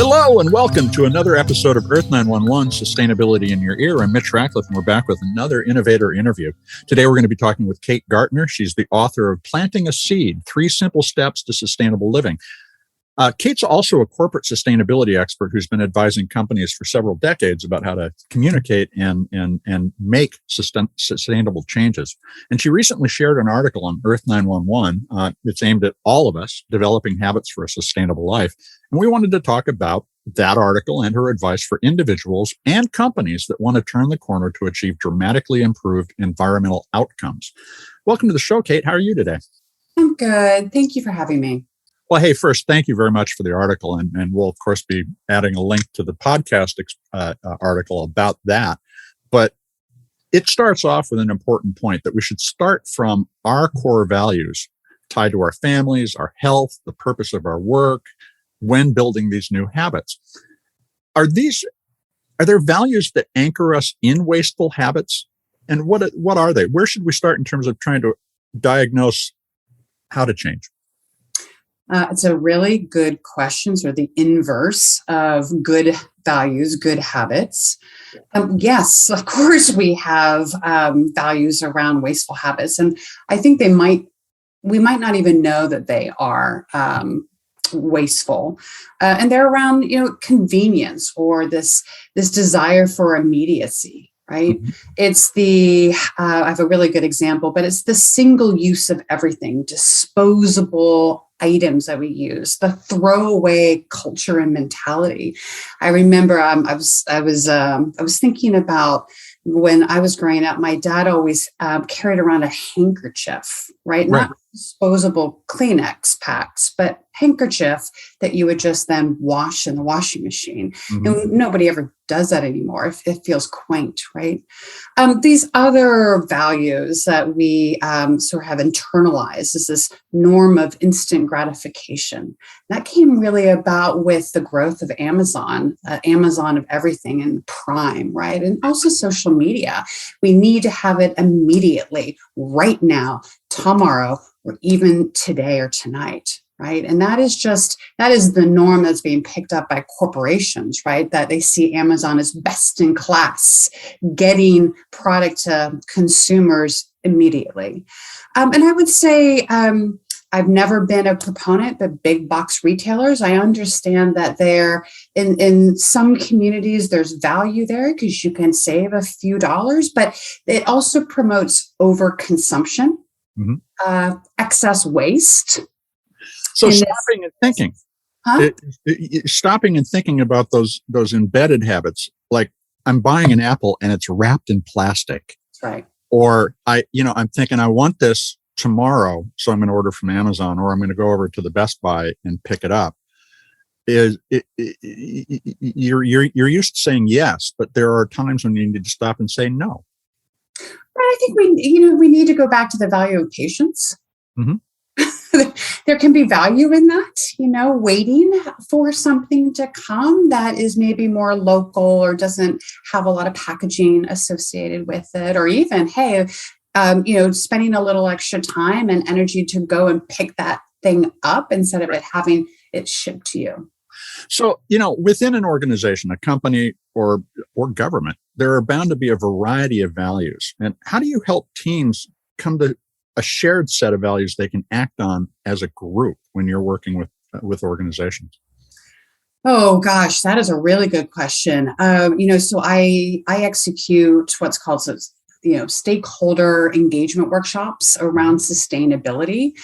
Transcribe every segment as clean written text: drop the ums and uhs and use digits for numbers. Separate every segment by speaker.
Speaker 1: Hello and welcome to another episode of Earth911 Sustainability in Your Ear. I'm Mitch Ratcliffe and we're back with another innovator interview. Today we're going to be talking with Kate Gaertner. She's the author of Planting a Seed, 3 Simple Steps to Sustainable Living. Kate's also a corporate sustainability expert who's been advising companies for several decades about how to communicate and make sustainable changes. And she recently shared an article on Earth911. It's aimed at all of us developing habits for a sustainable life. And we wanted to talk about that article and her advice for individuals and companies that want to turn the corner to achieve dramatically improved environmental outcomes. Welcome to the show, Kate. How are you today?
Speaker 2: I'm good. Thank you for having me.
Speaker 1: Well, hey, first, thank you very much for the article. And we'll, of course, be adding a link to the podcast article about that. But it starts off with an important point that we should start from our core values tied to our families, our health, the purpose of our work when building these new habits. Are there values that anchor us in wasteful habits? And what are they? Where should we start in terms of trying to diagnose how to change?
Speaker 2: It's a really good question, sort of the inverse of good values, good habits. Yes, of course, we have values around wasteful habits. And I think we might not even know that they are wasteful. And they're around, convenience or this desire for immediacy. Right? Mm-hmm. It's I have a really good example, but it's the single use of everything, disposable items that we use, the throwaway culture and mentality. I remember I was thinking about when I was growing up, my dad always carried around a handkerchief, right? Not disposable Kleenex packs, but handkerchief that you would just then wash in the washing machine. Mm-hmm. And nobody ever does that anymore. It feels quaint, right? These other values that we sort of have internalized is this norm of instant gratification. That came really about with the growth of Amazon of everything and Prime, right? And also social media. We need to have it immediately, right now, tomorrow, or even today or tonight. Right. And that is the norm that's being picked up by corporations, right? That they see Amazon as best in class, getting product to consumers immediately. And I would say I've never been a proponent, but big box retailers, I understand that they're in some communities, there's value there because you can save a few dollars, but it also promotes overconsumption, mm-hmm. Excess waste.
Speaker 1: So stopping and thinking, stopping and thinking about those embedded habits, like I'm buying an apple and it's wrapped in plastic.
Speaker 2: That's right.
Speaker 1: Or I'm thinking I want this tomorrow, so I'm going to order from Amazon, or I'm going to go over to the Best Buy and pick it up. You're used to saying yes, but there are times when you need to stop and say no.
Speaker 2: I think we need to go back to the value of patience. Mm-hmm. There can be value in that, waiting for something to come that is maybe more local or doesn't have a lot of packaging associated with it, or even, hey, spending a little extra time and energy to go and pick that thing up instead of it having it shipped to you.
Speaker 1: So, within an organization, a company or government, there are bound to be a variety of values. And how do you help teams come to a shared set of values they can act on as a group when you're working with organizations?
Speaker 2: Oh gosh, that is a really good question. So I execute what's called stakeholder engagement workshops around sustainability.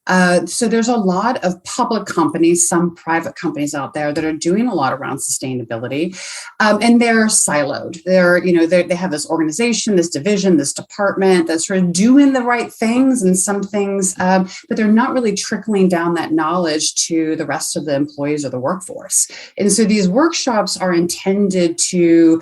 Speaker 2: So there's a lot of public companies, some private companies out there that are doing a lot around sustainability, and they're siloed. They have this organization, this division, this department that's sort of doing the right things and some things, but they're not really trickling down that knowledge to the rest of the employees or the workforce. And so these workshops are intended to,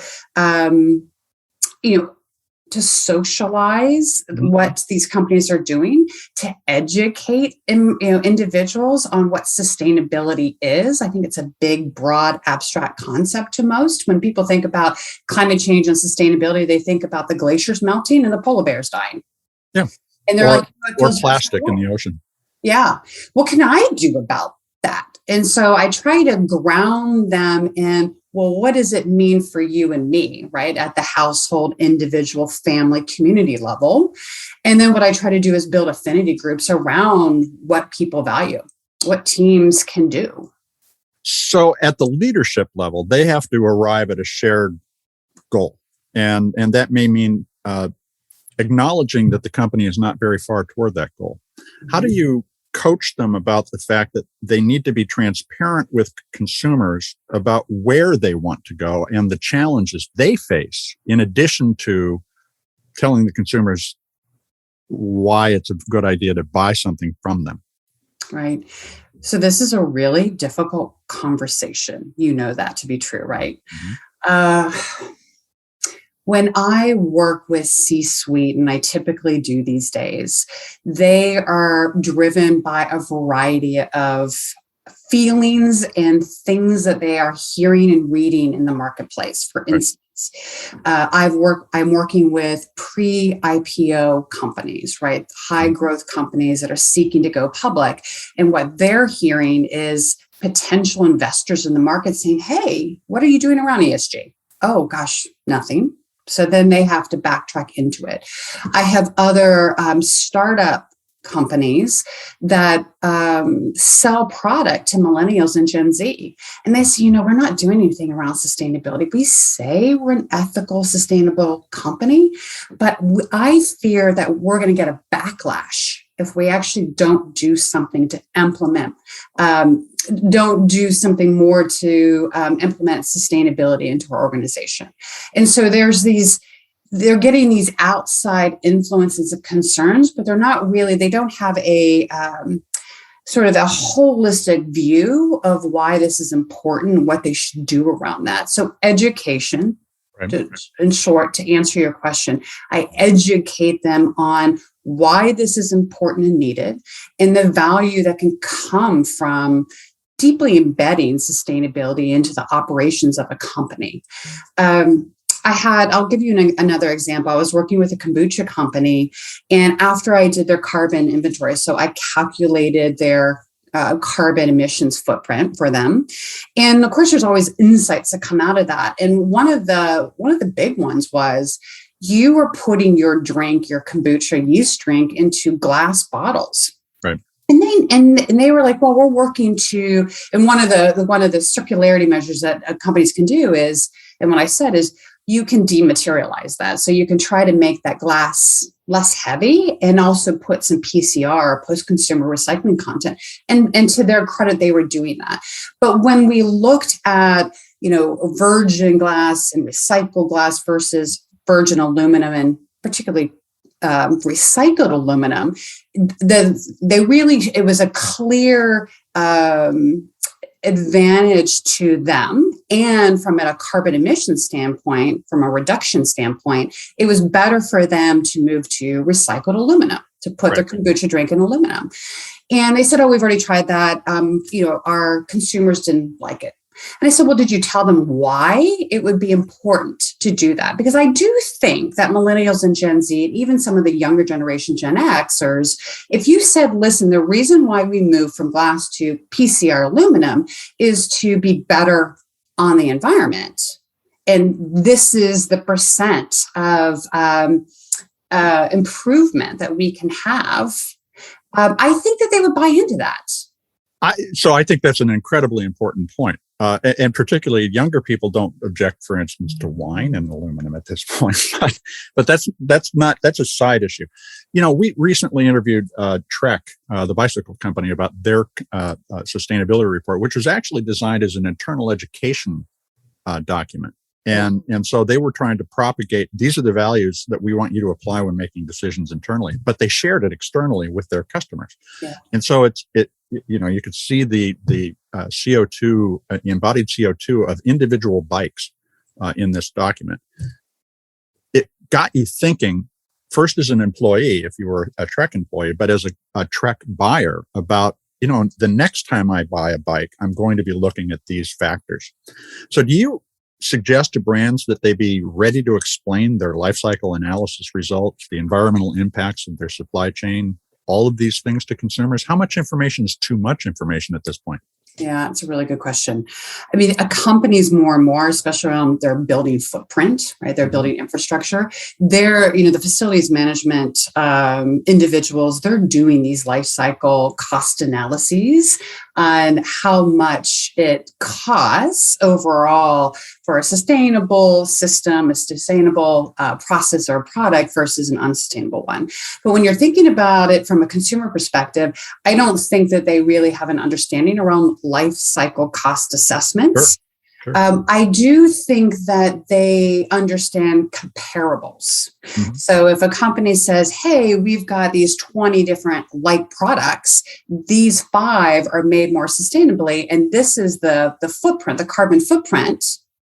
Speaker 2: to socialize what these companies are doing, to educate individuals on what sustainability is. I think it's a big, broad, abstract concept to most. When people think about climate change and sustainability, they think about the glaciers melting and the polar bears dying.
Speaker 1: Yeah.
Speaker 2: And they're
Speaker 1: or plastic in the ocean.
Speaker 2: Yeah. What can I do about that? And so I try to ground them in, well, what does it mean for you and me, right? At the household, individual, family, community level. And then what I try to do is build affinity groups around what people value, what teams can do.
Speaker 1: So at the leadership level, they have to arrive at a shared goal. And that may mean acknowledging that the company is not very far toward that goal. How do you coach them about the fact that they need to be transparent with consumers about where they want to go and the challenges they face, in addition to telling the consumers why it's a good idea to buy something from them?
Speaker 2: Right. So this is a really difficult conversation. You know that to be true, right? Mm-hmm. When I work with C-suite, and I typically do these days, they are driven by a variety of feelings and things that they are hearing and reading in the marketplace. For instance, I'm working with pre-IPO companies, right? High growth companies that are seeking to go public. And what they're hearing is potential investors in the market saying, hey, what are you doing around ESG? Oh, gosh, nothing. So then they have to backtrack into it. I have other startup companies that sell product to millennials and Gen Z. And they say, we're not doing anything around sustainability. We say we're an ethical, sustainable company, but I fear that we're going to get a backlash if we actually don't do something to implement, don't do something more to implement sustainability into our organization. And so they're getting these outside influences of concerns, but they don't have a sort of a holistic view of why this is important and what they should do around that. So education, in short, to answer your question, I educate them on why this is important and needed and the value that can come from deeply embedding sustainability into the operations of a company. I'll give you another example. I was working with a kombucha company, and after I did their carbon inventory, so I calculated their carbon emissions footprint for them. And of course, there's always insights that come out of that. And one of the big ones was, you were putting your kombucha yeast drink into glass bottles.
Speaker 1: Right.
Speaker 2: And they were like, well, we're working to, and one of the circularity measures that companies can do is, and what I said is, you can dematerialize that. So you can try to make that glass less heavy and also put some PCR, post-consumer recycling content. And to their credit, they were doing that. But when we looked at, virgin glass and recycled glass versus virgin aluminum, and particularly recycled aluminum, it was a clear advantage to them. And from a carbon emission standpoint, from a reduction standpoint, it was better for them to move to recycled aluminum, to put their kombucha drink in aluminum. And they said, oh, we've already tried that. Our consumers didn't like it. And I said, well, did you tell them why it would be important to do that? Because I do think that millennials and Gen Z, and even some of the younger generation Gen Xers, if you said, listen, the reason why we moved from glass to PCR aluminum is to be better on the environment. And this is the percent of improvement that we can have. I think that they would buy into that.
Speaker 1: So I think that's an incredibly important point. And particularly younger people don't object, for instance, to wine and aluminum at this point. But that's a side issue. We recently interviewed Trek, the bicycle company, about their sustainability report, which was actually designed as an internal education document. And so they were trying to propagate, these are the values that we want you to apply when making decisions internally, but they shared it externally with their customers. Yeah. And so you could see the CO2, embodied CO2 of individual bikes in this document. It got you thinking, first as an employee, if you were a Trek employee, but as a Trek buyer, about, the next time I buy a bike, I'm going to be looking at these factors. So do you suggest to brands that they be ready to explain their life cycle analysis results, the environmental impacts of their supply chain, all of these things to consumers? How much information is too much information at this point?
Speaker 2: Yeah, it's a really good question. I mean, a companies more and more, especially around their building footprint, right? Their building infrastructure. They're, the facilities management individuals, they're doing these life cycle cost analyses on how much it costs overall for a sustainable system, a sustainable process or product versus an unsustainable one. But when you're thinking about it from a consumer perspective, I don't think that they really have an understanding around life cycle cost assessments.
Speaker 1: Sure.
Speaker 2: I do think that they understand comparables.
Speaker 1: Mhm.
Speaker 2: So if a company says, hey, we've got these 20 different like products, these 5 are made more sustainably, and this is the footprint, the carbon footprint,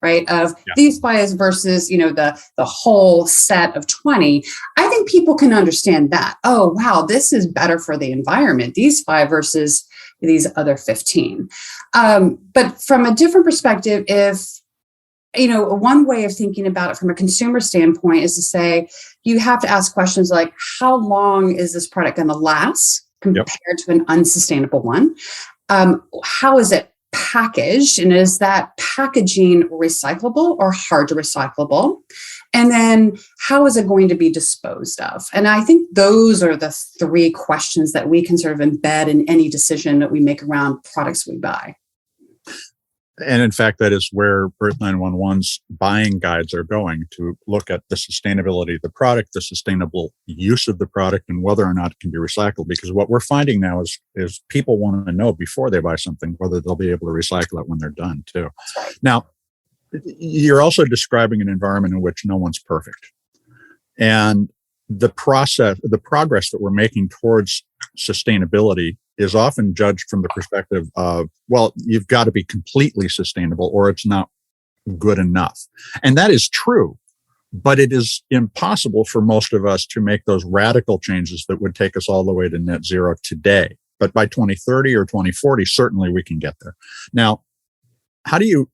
Speaker 2: right, of these 5 versus, the whole set of 20, I think people can understand that. Oh, wow, this is better for the environment, these 5 versus these other 15. But from a different perspective, if, one way of thinking about it from a consumer standpoint is to say, you have to ask questions like, how long is this product going to last compared to an unsustainable one? How is it packaged, and is that packaging recyclable or hard to recyclable? And then how is it going to be disposed of? And I think those are the 3 questions that we can sort of embed in any decision that we make around products we buy.
Speaker 1: And in fact, that is where Earth911's buying guides are going, to look at the sustainability of the product, the sustainable use of the product, and whether or not it can be recycled. Because what we're finding now is people want to know before they buy something whether they'll be able to recycle it when they're done too. Now, you're also describing an environment in which no one's perfect. And the progress that we're making towards sustainability is often judged from the perspective of, well, you've got to be completely sustainable or it's not good enough. And that is true, but it is impossible for most of us to make those radical changes that would take us all the way to net zero today. But by 2030 or 2040, certainly we can get there. Now, how do you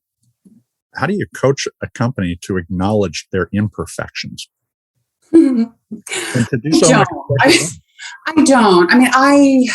Speaker 1: coach a company to acknowledge their imperfections? And to do so
Speaker 2: I don't. I mean,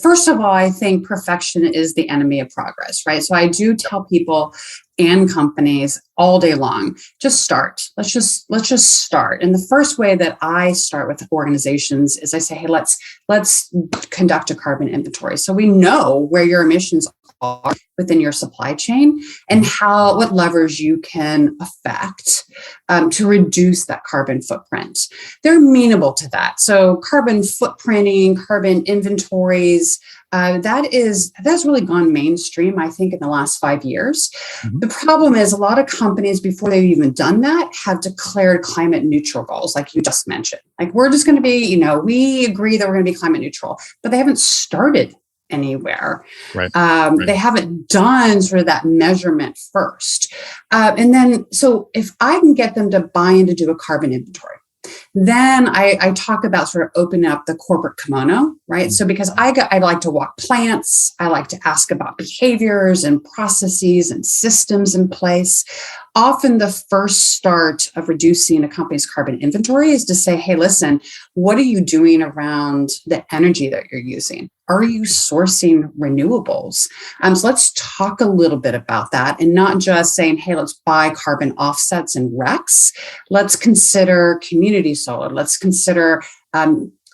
Speaker 2: first of all, I think perfection is the enemy of progress, right? So I do tell people and companies all day long, just start. Let's just start. And the first way that I start with organizations is I say, hey, let's conduct a carbon inventory, so we know where your emissions are within your supply chain and what levers you can affect to reduce that carbon footprint. They're amenable to that. So carbon footprinting, carbon inventories, that's really gone mainstream, I think, in the last 5 years. Mm-hmm. The problem is a lot of companies, before they've even done that, have declared climate neutral goals, like you just mentioned. Like, we're just going to be, we agree that we're going to be climate neutral, but they haven't started anywhere.
Speaker 1: Right.
Speaker 2: They haven't done sort of that measurement first. And then, so if I can get them to buy in to do a carbon inventory, then I talk about sort of opening up the corporate kimono, right? So because I like to walk plants, I like to ask about behaviors and processes and systems in place. Often the first start of reducing a company's carbon inventory is to say, hey, listen, what are you doing around the energy that you're using? Are you sourcing renewables? So let's talk a little bit about that, and not just saying, hey, let's buy carbon offsets and RECs. Let's consider community solar. Let's consider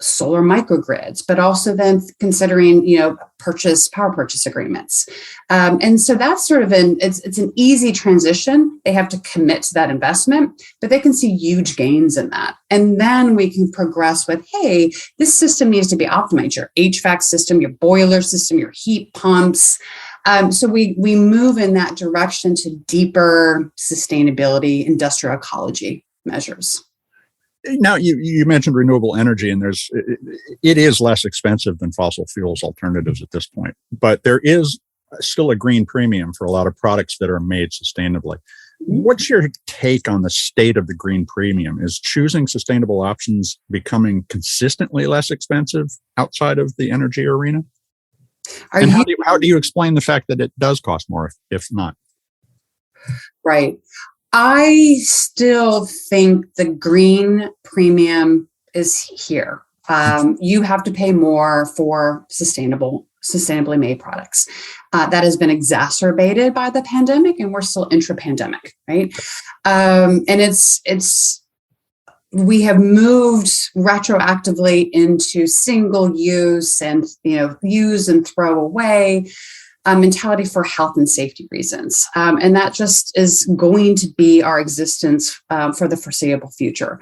Speaker 2: solar microgrids, but also then considering, power purchase agreements. And so that's sort of it's an easy transition. They have to commit to that investment, but they can see huge gains in that. And then we can progress with, hey, this system needs to be optimized, your HVAC system, your boiler system, your heat pumps. So we move in that direction to deeper sustainability, industrial ecology measures.
Speaker 1: Now, you mentioned renewable energy, and it is less expensive than fossil fuels alternatives at this point, but there is still a green premium for a lot of products that are made sustainably. What's your take on the state of the green premium? Is choosing sustainable options becoming consistently less expensive outside of the energy arena? How do you explain the fact that it does cost more if not?
Speaker 2: Right. I still think the green premium is here. You have to pay more for sustainable sustainably made products. That has been exacerbated by the pandemic, and we're still intra-pandemic, right? And we have moved retroactively into single use and use and throw away mentality for health and safety reasons. And that just is going to be our existence for the foreseeable future.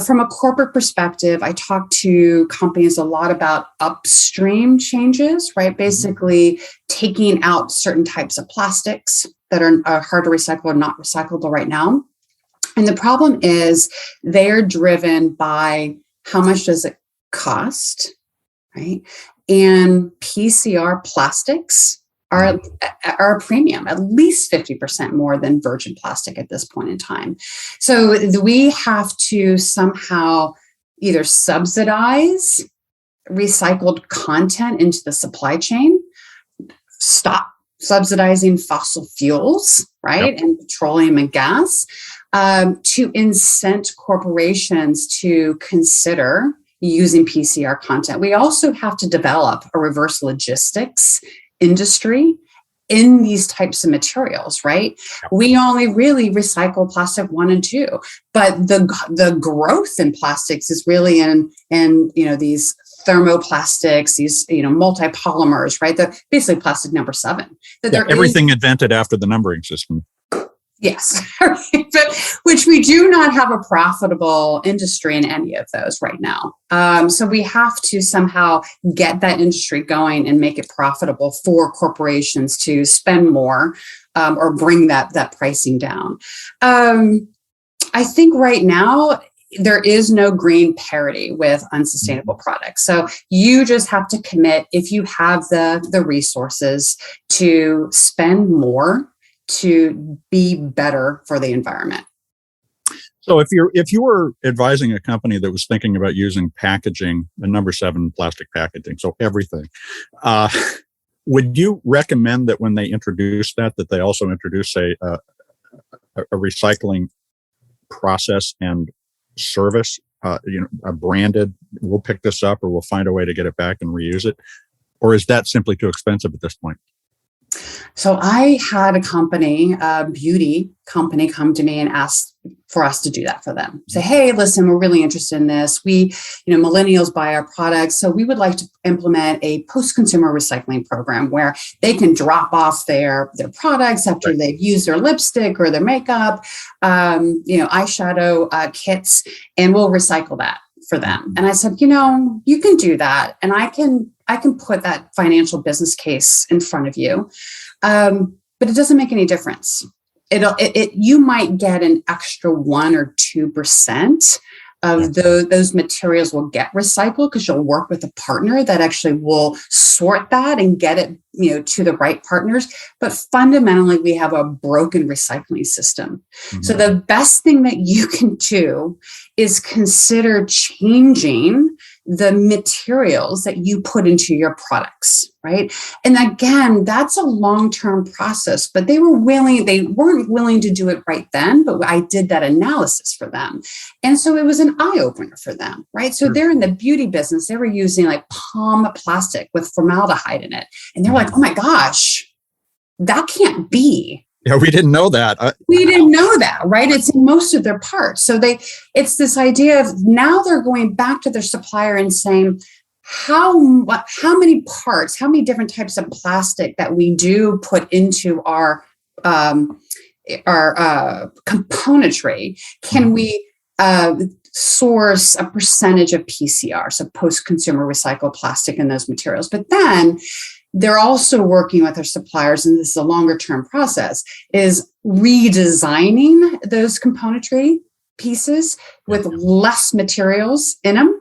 Speaker 2: From a corporate perspective, I talk to companies a lot about upstream changes, right? Basically taking out certain types of plastics that are hard to recycle or not recyclable right now. And the problem is they're driven by how much does it cost, right? And PCR plastics are a premium, at least 50% more than virgin plastic at this point in time. So we have to somehow either subsidize recycled content into the supply chain, stop subsidizing fossil fuels, right? Yep. And petroleum and gas, to incent corporations to consider using PCR content. We also have to develop a reverse logistics industry in these types of materials, right? Yep. We only really recycle plastic 1 and 2, but the growth in plastics is really in these thermoplastics, these multi-polymers, right? The basically plastic number 7.
Speaker 1: Everything invented after the numbering system.
Speaker 2: Yes, but which we do not have a profitable industry in any of those right now. So we have to somehow get that industry going and make it profitable for corporations to spend more or bring that pricing down. I think right now there is no green parity with unsustainable products. So you just have to commit, if you have the resources, to spend more to be better for the environment.
Speaker 1: So if you were advising a company that was thinking about using packaging, the number 7 plastic packaging, so everything, would you recommend that when they introduce that they also introduce a recycling process and service, a branded, we'll pick this up or we'll find a way to get it back and reuse it? Or is that simply too expensive at this point?
Speaker 2: So I had a company, a beauty company, come to me and ask for us to do that for them. Say, hey, listen, we're really interested in this. We, millennials buy our products. So we would like to implement a post-consumer recycling program where they can drop off their products after they've used their lipstick or their makeup, eyeshadow kits, and we'll recycle that for them. And I said, you can do that. And I can put that financial business case in front of you. But it doesn't make any difference. You might get an extra 1 or 2% of those materials will get recycled because you'll work with a partner that actually will sort that and get it, to the right partners. But fundamentally, we have a broken recycling system. Mm-hmm. So the best thing that you can do is consider changing the materials that you put into your products, right? And again, that's a long-term process, but they weren't willing to do it right then, but I did that analysis for them. And so it was an eye-opener for them, right? So they're in the beauty business. They were using like palm plastic with formaldehyde in it. And they're like, oh my gosh, that can't be.
Speaker 1: Yeah, we didn't know that.
Speaker 2: We didn't know that, right? It's in most of their parts. So it's this idea of now they're going back to their supplier and saying, how many parts, how many different types of plastic that we do put into our componentry, can we source a percentage of PCR, so post-consumer recycled plastic in those materials? But then they're also working with their suppliers, and this is a longer term process, is redesigning those componentry pieces with less materials in them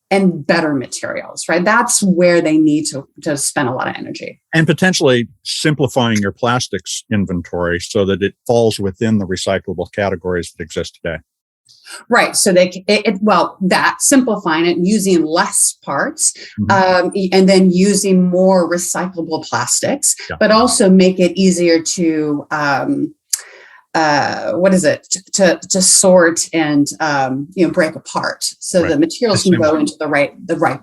Speaker 2: and better materials, right? That's where they need to spend a lot of energy.
Speaker 1: And potentially simplifying your plastics inventory so that it falls within the recyclable categories that exist today.
Speaker 2: Right. So that simplifying it, using less parts, and then using more recyclable plastics, but also make it easier to what is it, to sort and break apart, so the materials can go into the right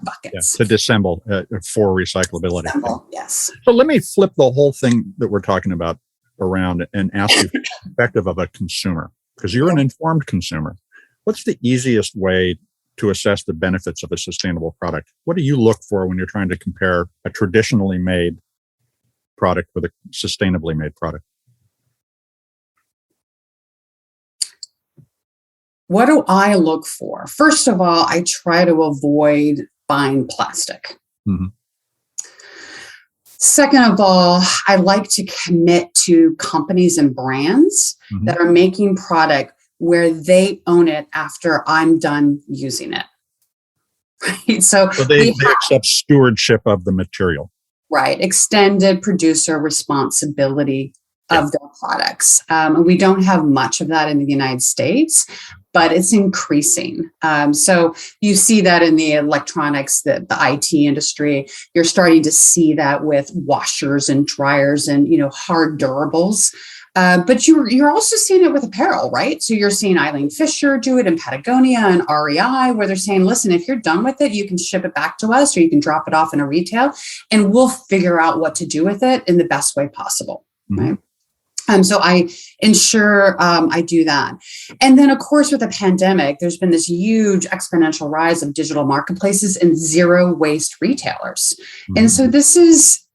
Speaker 2: buckets.
Speaker 1: To disassemble for recyclability.
Speaker 2: Disassemble, yes.
Speaker 1: So let me flip the whole thing that we're talking about around and ask you from the perspective of a consumer, because you're an informed consumer. What's the easiest way to assess the benefits of a sustainable product? What do you look for when you're trying to compare a traditionally made product with a sustainably made product?
Speaker 2: What do I look for? First of all, I try to avoid buying plastic.
Speaker 1: Mm-hmm.
Speaker 2: Second of all, I like to commit to companies and brands that are making product where they own it after I'm done using it. Right? So
Speaker 1: they accept stewardship of the material.
Speaker 2: Right. Extended producer responsibility of their products. We don't have much of that in the United States, but it's increasing. So you see that in the electronics, the IT industry. You're starting to see that with washers and dryers and hard durables. But you're also seeing it with apparel, right? So you're seeing Eileen Fisher do it, and Patagonia and REI, where they're saying, listen, if you're done with it, you can ship it back to us, or you can drop it off in a retail, and we'll figure out what to do with it in the best way possible, right? So I ensure I do that. And then, of course, with the pandemic, there's been this huge exponential rise of digital marketplaces and zero waste retailers. And so this is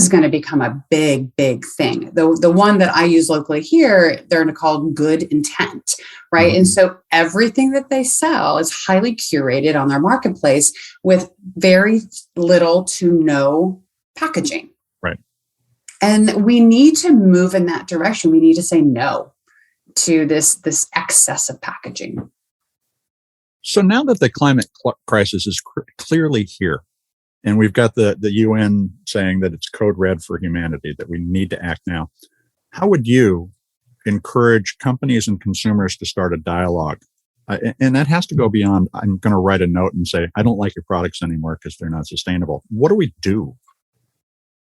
Speaker 2: going to become a big, big thing. The one that I use locally here, they're called Good Intent, right? And so everything that they sell is highly curated on their marketplace with very little to no packaging.
Speaker 1: Right.
Speaker 2: And we need to move in that direction. We need to say no to this excess of packaging.
Speaker 1: So now that the climate crisis is clearly here, and we've got the UN saying that it's code red for humanity, that we need to act now, how would you encourage companies and consumers to start a dialogue? And that has to go beyond, I'm going to write a note and say, I don't like your products anymore because they're not sustainable. What do we do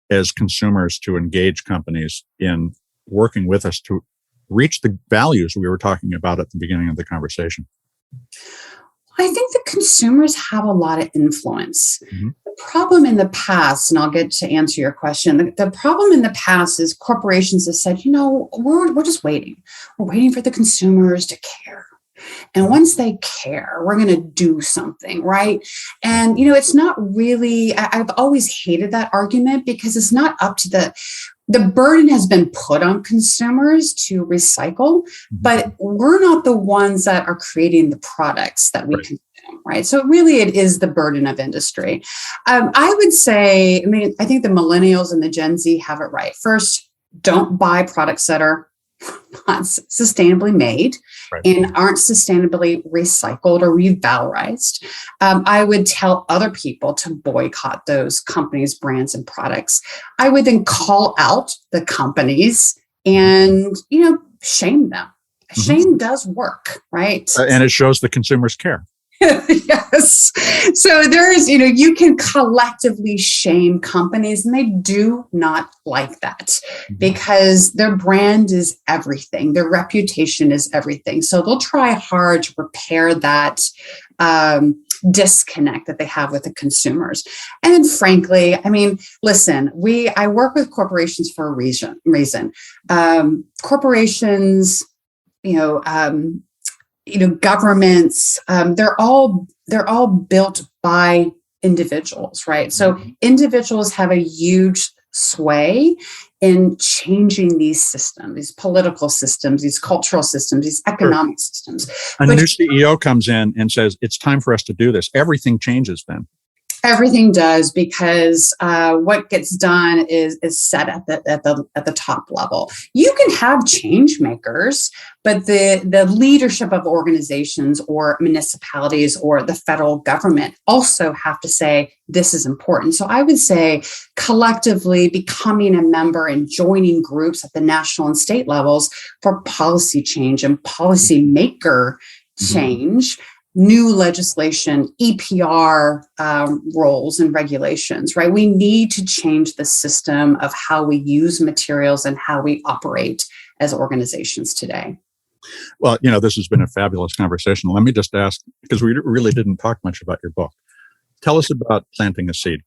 Speaker 1: as consumers to engage companies in working with us to reach the values we were talking about at the beginning of the conversation?
Speaker 2: I think the consumers have a lot of influence. The problem in the past, and I'll get to answer your question, the problem in the past is corporations have said, we're just waiting. We're waiting for the consumers to care. And once they care, we're going to do something, right? And, it's not really, I've always hated that argument, because it's not up to the burden has been put on consumers to recycle, but we're not the ones that are creating the products that we consume, right? So really it is the burden of industry. I would say, I think the millennials and the Gen Z have it right. First, don't buy products that are not sustainably made and aren't sustainably recycled or revalorized. I would tell other people to boycott those companies, brands, and products. I would then call out the companies and, shame them. Shame does work, right?
Speaker 1: And it shows the consumers care.
Speaker 2: Yes. So there's, you can collectively shame companies, and they do not like that because their brand is everything. Their reputation is everything. So they'll try hard to repair that disconnect that they have with the consumers. And frankly, listen, I work with corporations for a reason. Corporations, governments, they're all built by individuals, right? So individuals have a huge sway in changing these systems, these political systems, these cultural systems, these economic systems.
Speaker 1: A new CEO comes in and says, it's time for us to do this. Everything changes then.
Speaker 2: Everything does, because what gets done is set at the top level. You can have change makers, but the leadership of organizations or municipalities or the federal government also have to say this is important. So I would say collectively becoming a member and joining groups at the national and state levels for policy change and policy maker change. New legislation, EPR roles and regulations, right? We need to change the system of how we use materials and how we operate as organizations today.
Speaker 1: Well, this has been a fabulous conversation. Let me just ask, because we really didn't talk much about your book. Tell us about Planting a Seed.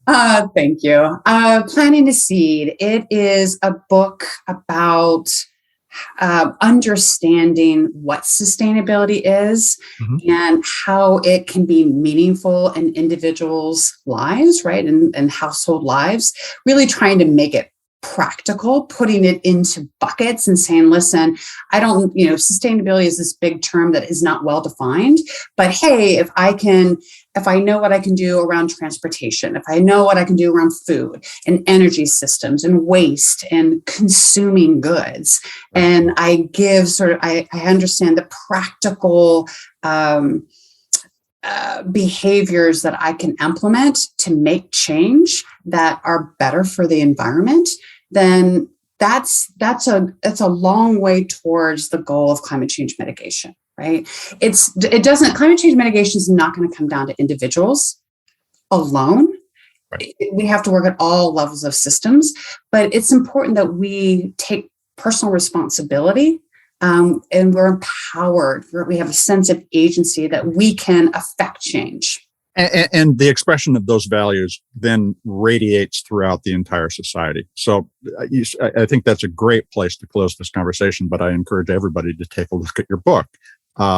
Speaker 2: Thank you. Planting a Seed. It is a book about understanding what sustainability is and how it can be meaningful in individuals' lives, right? And household lives, really trying to make it practical, putting it into buckets and saying, listen, sustainability is this big term that is not well defined, but hey, if I know what I can do around transportation, if I know what I can do around food and energy systems and waste and consuming goods, and I give I understand the practical behaviors that I can implement to make change that are better for the environment, then that's a long way towards the goal of climate change mitigation, right? Climate change mitigation is not going to come down to individuals alone. Right. We have to work at all levels of systems, but it's important that we take personal responsibility. And we're empowered. We have a sense of agency that we can affect change.
Speaker 1: And the expression of those values then radiates throughout the entire society. So I think that's a great place to close this conversation, but I encourage everybody to take a look at your book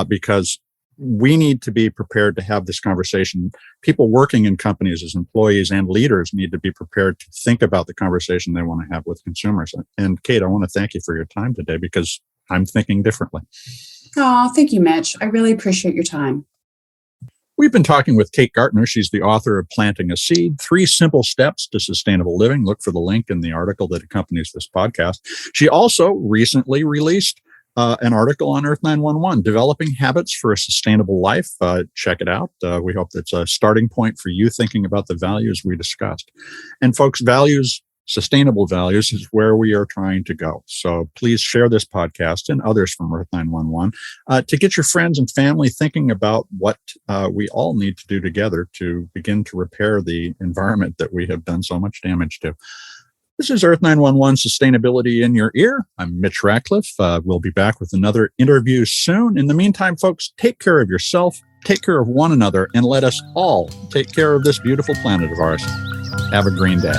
Speaker 1: because we need to be prepared to have this conversation. People working in companies as employees and leaders need to be prepared to think about the conversation they want to have with consumers. And Kate, I want to thank you for your time today because I'm thinking differently.
Speaker 2: Oh, thank you, Mitch. I really appreciate your time.
Speaker 1: We've been talking with Kate Gaertner. She's the author of Planting a Seed, 3 Simple Steps to Sustainable Living. Look for the link in the article that accompanies this podcast. She also recently released an article on Earth911, Developing Habits for a Sustainable Life. Check it out. We hope that's a starting point for you thinking about the values we discussed. And folks, sustainable values is where we are trying to go. So please share this podcast and others from Earth911 to get your friends and family thinking about what we all need to do together to begin to repair the environment that we have done so much damage to. This is Earth911 Sustainability in Your Ear. I'm Mitch Ratcliffe. We'll be back with another interview soon. In the meantime, folks, take care of yourself, take care of one another, and let us all take care of this beautiful planet of ours. Have a green day.